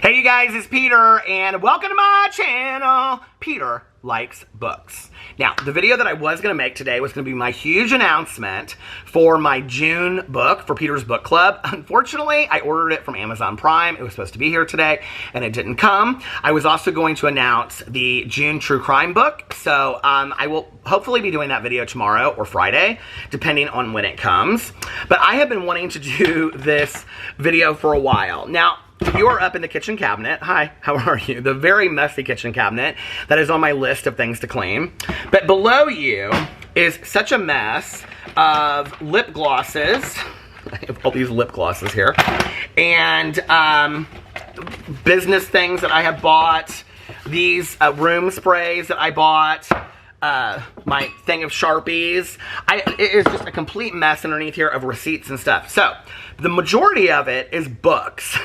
Hey you guys, it's Peter, and welcome to my channel, Peter Likes Books. Now, the video that I was going to make today was going to be my huge announcement for my June book for Peter's Book Club. Unfortunately, I ordered it from Amazon Prime. It was supposed to be here today, and it didn't come. I was also going to announce the June True Crime book, so I will hopefully be doing that video tomorrow or Friday, depending on when it comes. But I have been wanting to do this video for a while. Now, if you are up in the kitchen cabinet, hi, how are you? The very messy kitchen cabinet that is on my list of things to clean. But below you is such a mess of lip glosses. I have all these lip glosses here. And business things that I have bought. These room sprays that I bought. My thing of Sharpies. It is just a complete mess underneath here of receipts and stuff. So, the majority of it is books.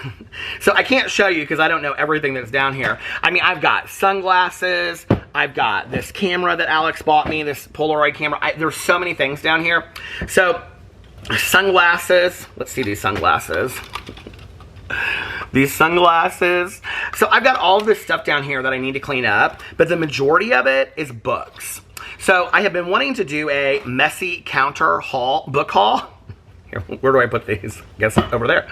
So I can't show you because I don't know everything that's down here. I mean, I've got sunglasses. I've got this camera that Alex bought me, this Polaroid camera. There's so many things down here. So, sunglasses. Let's see these sunglasses. These sunglasses. So I've got all of this stuff down here that I need to clean up, but the majority of it is books. So I have been wanting to do a messy counter haul, book haul. Here, where do I put these? I guess over there.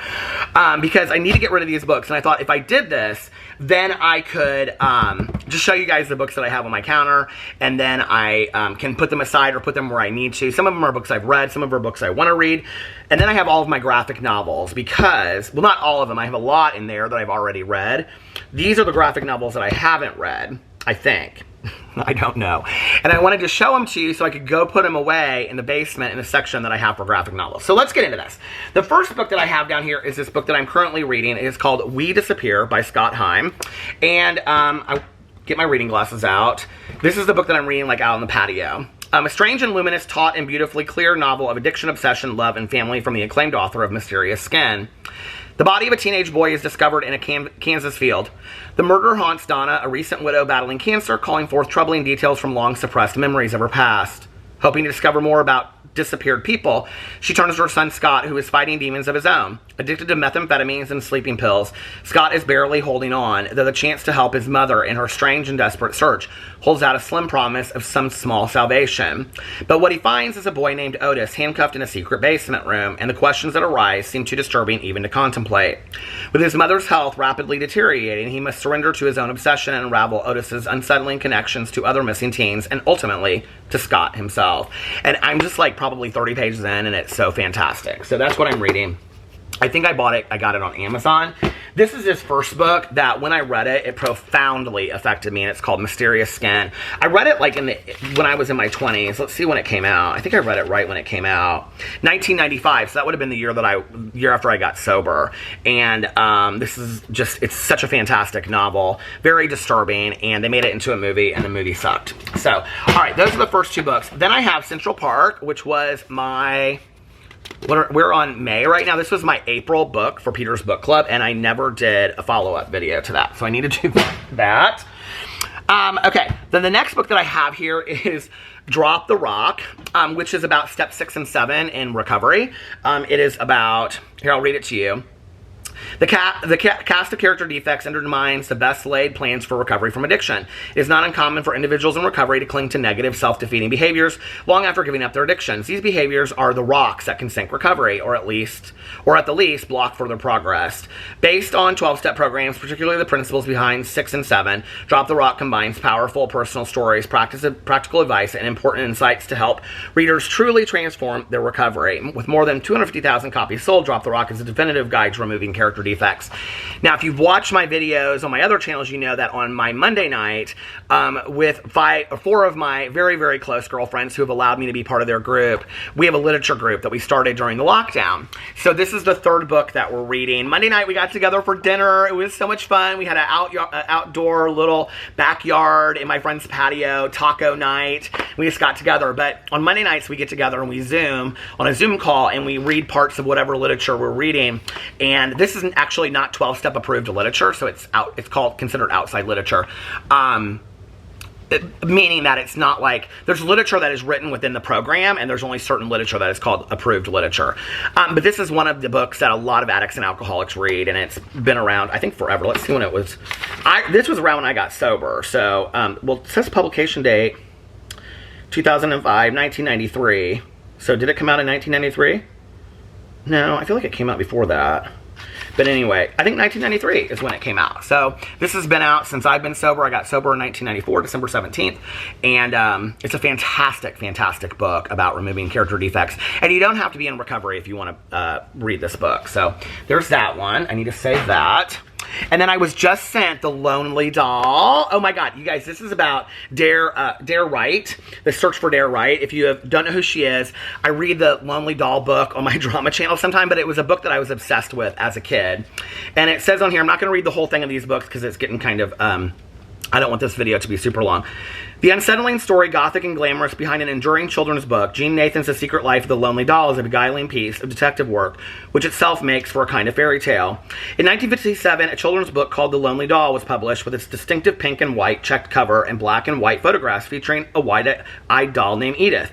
Because I need to get rid of these books, and I thought if I did this, then I could just show you guys the books that I have on my counter, and then I can put them aside or put them where I need to. Some of them are books I've read, some of them are books I want to read, and then I have all of my graphic novels because, well, not all of them. I have a lot in there that I've already read. These are the graphic novels that I haven't read, I think. I don't know. And I wanted to show them to you so I could go put them away in the basement in the section that I have for graphic novels. So let's get into this. The first book that I have down here is this book that I'm currently reading. It is called We Disappear by Scott Heim. And I get my reading glasses out. This is the book that I'm reading like out on the patio. A strange and luminous, taut and beautifully clear novel of addiction, obsession, love, and family from the acclaimed author of Mysterious Skin. The body of a teenage boy is discovered in a Kansas field. The murder haunts Donna, a recent widow battling cancer, calling forth troubling details from long-suppressed memories of her past. Hoping to discover more about disappeared people, she turns to her son Scott, who is fighting demons of his own. Addicted to methamphetamines and sleeping pills, Scott is barely holding on, though the chance to help his mother in her strange and desperate search holds out a slim promise of some small salvation. But what he finds is a boy named Otis handcuffed in a secret basement room, and the questions that arise seem too disturbing even to contemplate. With his mother's health rapidly deteriorating, he must surrender to his own obsession and unravel Otis's unsettling connections to other missing teens, and ultimately to Scott himself. And I'm just like probably 30 pages in, and it's so fantastic. So that's what I'm reading. I think I got it on Amazon. This is his first book that when I read it, it profoundly affected me, and it's called Mysterious Skin. I read it like when I was in my 20s. Let's see when it came out. I think I read it right when it came out. 1995, so that would have been the year after I got sober. And this is just, it's such a fantastic novel. Very disturbing, and they made it into a movie, and the movie sucked. So, all right, those are the first two books. Then I have Central Park, which was my... We're on May right now. This was my April book for Peter's Book Club, and I never did a follow-up video to that, so I need to do that. Okay, then the next book that I have here is Drop the Rock, which is about step 6 and 7 in recovery. It is about, here, I'll read it to you. The cast of character defects undermines the best-laid plans for recovery from addiction. It is not uncommon for individuals in recovery to cling to negative, self-defeating behaviors long after giving up their addictions. These behaviors are the rocks that can sink recovery, or at the least, block further progress. Based on 12-step programs, particularly the principles behind 6 and 7, Drop the Rock combines powerful personal stories, practical advice, and important insights to help readers truly transform their recovery. With more than 250,000 copies sold, Drop the Rock is a definitive guide to removing character defects. Now, if you've watched my videos on my other channels, you know that on my Monday night, with 4 of my very, very close girlfriends who have allowed me to be part of their group, we have a literature group that we started during the lockdown. So this is the third book that we're reading. Monday night, we got together for dinner. It was so much fun. We had an outdoor little backyard in my friend's patio, taco night. We just got together. But on Monday nights, we get together and we Zoom on a Zoom call, and we read parts of whatever literature we're reading. And this is actually not 12-step approved literature, so it's considered outside literature. meaning that it's not like, there's literature that is written within the program, and there's only certain literature that is called approved literature. But this is one of the books that a lot of addicts and alcoholics read, and it's been around, I think, forever. Let's see when it was. This was around when I got sober. So, well, it says publication date, 2005, 1993. So did it come out in 1993? No, I feel like it came out before that. But anyway, I think 1993 is when it came out. So this has been out since I've been sober. I got sober in 1994, December 17th. And it's a fantastic, fantastic book about removing character defects. And you don't have to be in recovery if you want to read this book. So there's that one. I need to save that. And then I was just sent The Lonely Doll. Oh my God, you guys, this is about Dare Wright, the search for Dare Wright. If you don't know who she is, I read the Lonely Doll book on my drama channel sometime, but it was a book that I was obsessed with as a kid. And it says on here, I'm not going to read the whole thing of these books because it's getting kind of, I don't want this video to be super long. The unsettling story, gothic and glamorous, behind an enduring children's book, Jean Nathan's The Secret Life of the Lonely Doll, is a beguiling piece of detective work, which itself makes for a kind of fairy tale. In 1957, a children's book called The Lonely Doll was published with its distinctive pink and white checked cover and black and white photographs featuring a wide-eyed doll named Edith.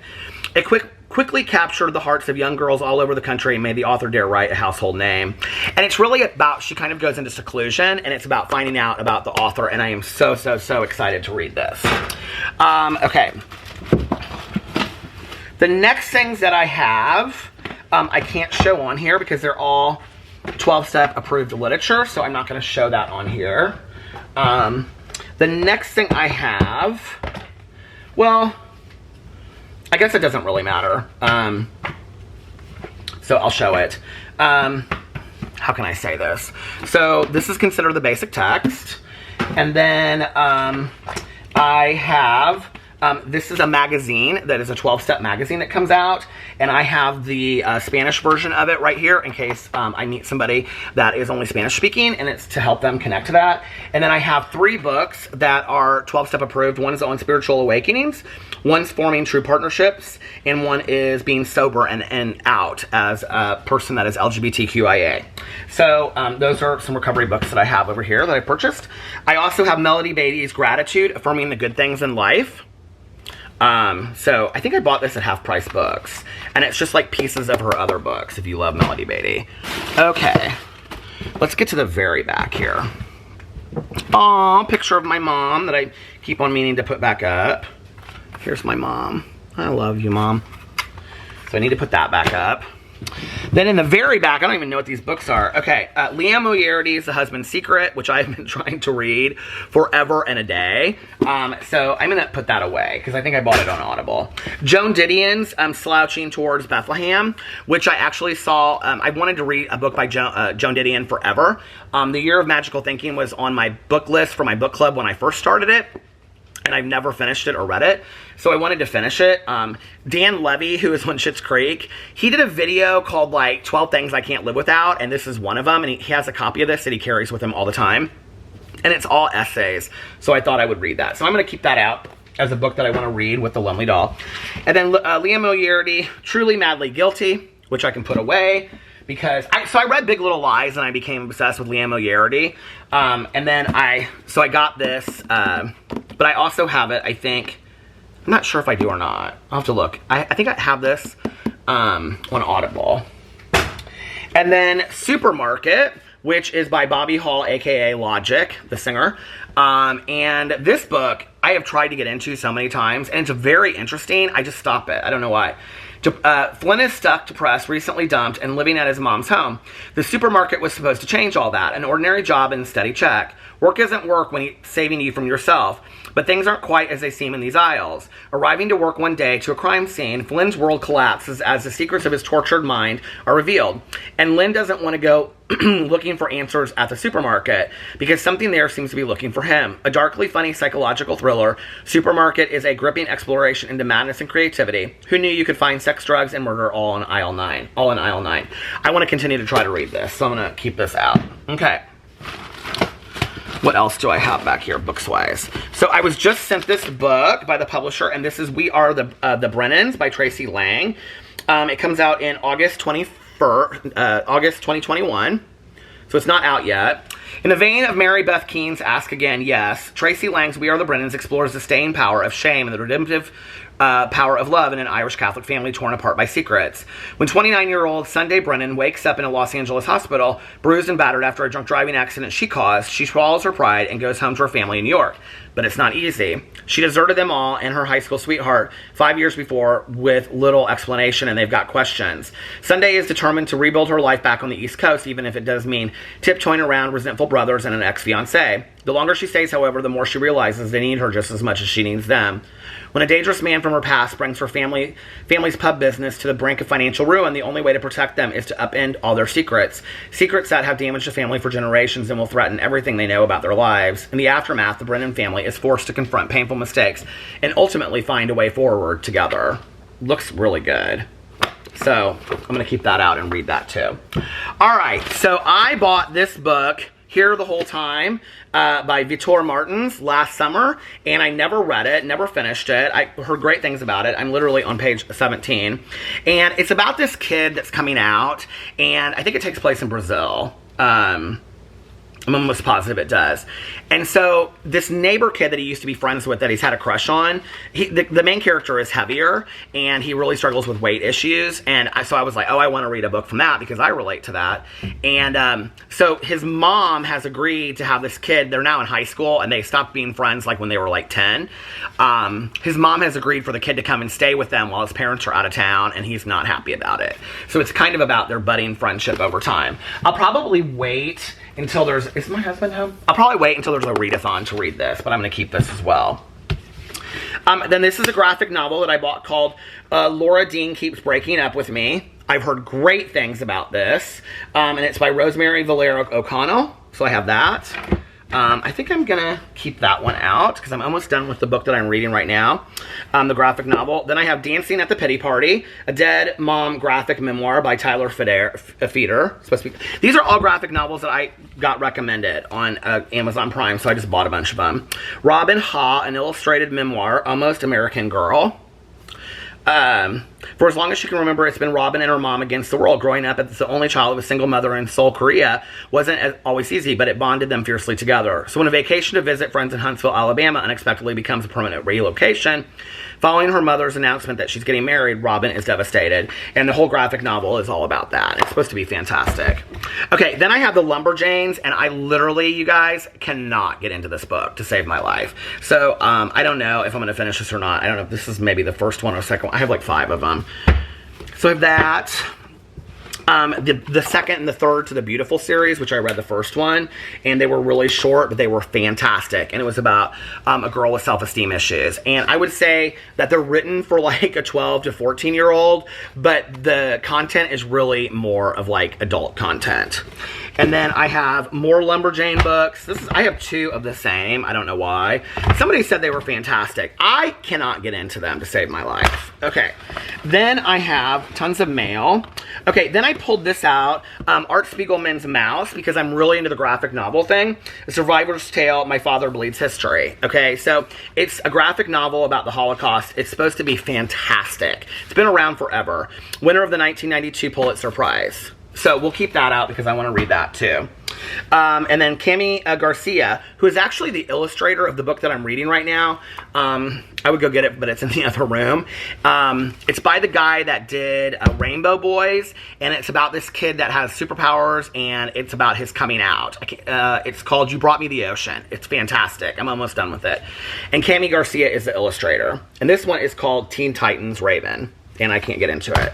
It quickly captured the hearts of young girls all over the country and made the author Dare Wright a household name. And it's really about, she kind of goes into seclusion, and it's about finding out about the author, and I am so, so, so excited to read this. Okay. The next things that I have, I can't show on here because they're all 12-step approved literature, so I'm not going to show that on here. The next thing I have, well, I guess it doesn't really matter. So I'll show it. How can I say this? So this is considered the basic text. And then I have, this is a magazine that is a 12-step magazine that comes out. And I have the Spanish version of it right here in case I meet somebody that is only Spanish speaking, and it's to help them connect to that. And then I have 3 books that are 12-step approved. One is on spiritual awakenings, one's forming true partnerships, and one is being sober and out as a person that is LGBTQIA. So those are some recovery books that I have over here that I purchased. I also have Melody Beatty's Gratitude, Affirming the Good Things in Life. So I think I bought this at Half Price Books, and it's just like pieces of her other books if you love Melody Beatty. Okay, let's get to the very back here. Aw, picture of my mom that I keep on meaning to put back up. Here's my mom. I love you, Mom. So I need to put that back up. Then in the very back, I don't even know what these books are. Okay, Liam O'Riordan's The Husband's Secret, which I've been trying to read forever and a day. So I'm going to put that away because I think I bought it on Audible. Joan Didion's Slouching Towards Bethlehem, which I actually saw. I wanted to read a book by Joan Didion forever. The Year of Magical Thinking was on my book list for my book club when I first started it, and I've never finished it or read it, so I wanted to finish it. Dan Levy, who is on Schitt's Creek, he did a video called, like, 12 Things I Can't Live Without, and this is one of them, and he has a copy of this that he carries with him all the time, and it's all essays, so I thought I would read that. So I'm going to keep that out as a book that I want to read with The Lonely Doll. And then Liam O'Riordan, Truly Madly Guilty, which I can put away, because I read Big Little Lies and I became obsessed with Liam O'Riordan. And then I got this, but I also have it, I think, I'm not sure if I do or not. I'll have to look. I think I have this on Audible. And then Supermarket, which is by Bobby Hall, aka Logic, the singer. And this book I have tried to get into so many times, and it's very interesting. I just stop it. I don't know why. Flynn is stuck, depressed, recently dumped, and living at his mom's home. The supermarket was supposed to change all that. An ordinary job and a steady check. Work isn't work when it's saving you from yourself. But things aren't quite as they seem in these aisles. Arriving to work one day to a crime scene, Flynn's world collapses as the secrets of his tortured mind are revealed. And Lynn doesn't want to go looking for answers at the supermarket because something there seems to be looking for him. A darkly funny psychological thriller, Supermarket is a gripping exploration into madness and creativity. Who knew you could find sex, drugs, and murder all in aisle 9? All in aisle 9. I want to continue to try to read this, so I'm going to keep this out. Okay. What else do I have back here, books-wise? So I was just sent this book by the publisher, and this is We Are the Brennanns by Tracy Lang. It comes out in August 2021, so it's not out yet. In the vein of Mary Beth Keene's Ask Again, Yes, Tracy Lang's We Are the Brennanns explores the staying power of shame and the redemptive power of love in an Irish Catholic family torn apart by secrets. When 29-year-old Sunday Brennan wakes up in a Los Angeles hospital, bruised and battered after a drunk driving accident she caused, she swallows her pride and goes home to her family in New York. But it's not easy. She deserted them all and her high school sweetheart 5 years before with little explanation, and they've got questions. Sunday is determined to rebuild her life back on the East Coast, even if it does mean tiptoeing around resentful brothers and an ex-fiancé. The longer she stays, however, the more she realizes they need her just as much as she needs them. When a dangerous man from her past brings her family's pub business to the brink of financial ruin, the only way to protect them is to upend all their secrets. Secrets that have damaged the family for generations and will threaten everything they know about their lives. In the aftermath, the Brennan family is forced to confront painful mistakes and ultimately find a way forward together. Looks really good. So, I'm going to keep that out and read that too. Alright, so I bought this book, Here the Whole Time, by Vitor Martins last summer, and I never read it, never finished it. I heard great things about it. I'm literally on page 17. And it's about this kid that's coming out, and I think it takes place in Brazil. I'm almost positive it does. And so this neighbor kid that he used to be friends with that he's had a crush on, the main character is heavier and he really struggles with weight issues. And so I was like, oh, I want to read a book from that because I relate to that. And so his mom has agreed to have this kid, they're now in high school and they stopped being friends like when they were like 10. His mom has agreed for the kid to come and stay with them while his parents are out of town, and he's not happy about it. So it's kind of about their budding friendship over time. I'll probably wait until there's... Is my husband home? I'll probably wait until there's a readathon to read this, but I'm going to keep this as well. Then this is a graphic novel that I bought called Laura Dean Keeps Breaking Up With Me. I've heard great things about this. And it's by Rosemary Valero O'Connell. So I have that. I think I'm going to keep that one out because I'm almost done with the book that I'm reading right now, the graphic novel. Then I have Dancing at the Pity Party, a dead mom graphic memoir by Tyler Feeder. These are all graphic novels that I got recommended on Amazon Prime, so I just bought a bunch of them. Robin Ha, an illustrated memoir, Almost American Girl. For as long as she can remember, it's been Robin and her mom against the world. Growing up as the only child of a single mother in Seoul, Korea wasn't always easy, but it bonded them fiercely together. So when a vacation to visit friends in Huntsville, Alabama unexpectedly becomes a permanent relocation, following her mother's announcement that she's getting married, Robin is devastated. And the whole graphic novel is all about that. It's supposed to be fantastic. Okay, then I have The Lumberjanes, and I literally, you guys, cannot get into this book to save my life. So, I don't know if I'm going to finish this or not. I don't know if this is maybe the first one or second one. I have like 5 of them. So I have that. The second and the third to the Beautiful series, which I read the first one, and they were really short, but they were fantastic. And it was about a girl with self-esteem issues. And I would say that they're written for like a 12 to 14-year-old, but the content is really more of like adult content. And then I have more Lumberjane books. I have 2 of the same. I don't know why. Somebody said they were fantastic. I cannot get into them to save my life. Okay. Then I have tons of mail. Okay, then I pulled this out, Art Spiegelman's Mouse, because I'm really into the graphic novel thing. A Survivor's Tale, My Father Bleeds History. Okay, so it's a graphic novel about the Holocaust. It's supposed to be fantastic. It's been around forever. Winner of the 1992 Pulitzer Prize. So we'll keep that out because I want to read that too. And then Cami Garcia, who is actually the illustrator of the book that I'm reading right now. I would go get it, but it's in the other room. It's by the guy that did Rainbow Boys, and it's about this kid that has superpowers, and it's about his coming out. It's called You Brought Me the Ocean. It's fantastic. I'm almost done with it. And Cami Garcia is the illustrator. And this one is called Teen Titans Raven. And I can't get into it.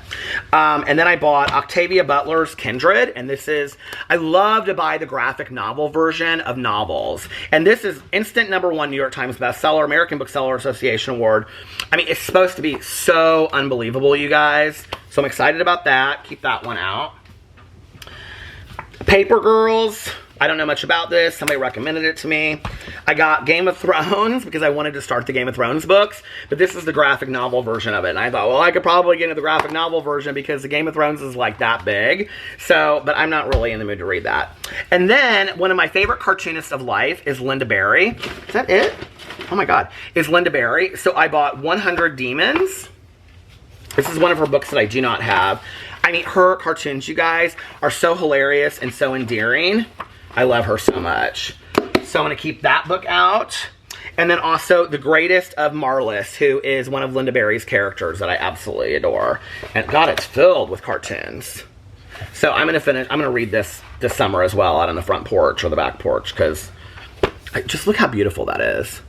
And then I bought Octavia Butler's Kindred, and this is, I love to buy the graphic novel version of novels. And this is instant #1 New York Times bestseller, American Bookseller Association Award. I mean, it's supposed to be so unbelievable, you guys. So I'm excited about that. Keep that one out. Paper Girls. I don't know much about this. Somebody recommended it to me. I got Game of Thrones because I wanted to start the Game of Thrones books, but this is the graphic novel version of it. And I thought, well, I could probably get into the graphic novel version because the Game of Thrones is like that big. So, but I'm not really in the mood to read that. And then one of my favorite cartoonists of life is Linda Barry. Is that it? Oh my God. Is Linda Barry. So I bought 100 Demons. This is one of her books that I do not have. I mean, her cartoons, you guys, are so hilarious and so endearing. I love her so much. So I'm going to keep that book out. And then also The Greatest of Marlis, who is one of Linda Berry's characters that I absolutely adore. And God, it's filled with cartoons. So I'm going to read this summer as well out on the front porch or the back porch, because just look how beautiful that is.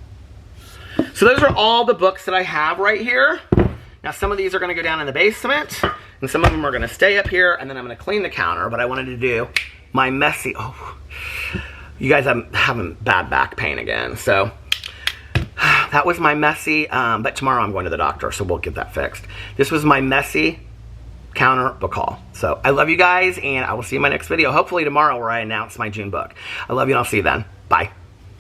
So those are all the books that I have right here. Now some of these are going to go down in the basement, and some of them are going to stay up here, and then I'm going to clean the counter, but I wanted to do my messy, you guys, I'm having bad back pain again, so that was my messy, but tomorrow I'm going to the doctor, so we'll get that fixed. This was my messy counter book haul. So I love you guys, and I will see you in my next video, hopefully tomorrow, where I announce my June book. I love you, and I'll see you then. Bye.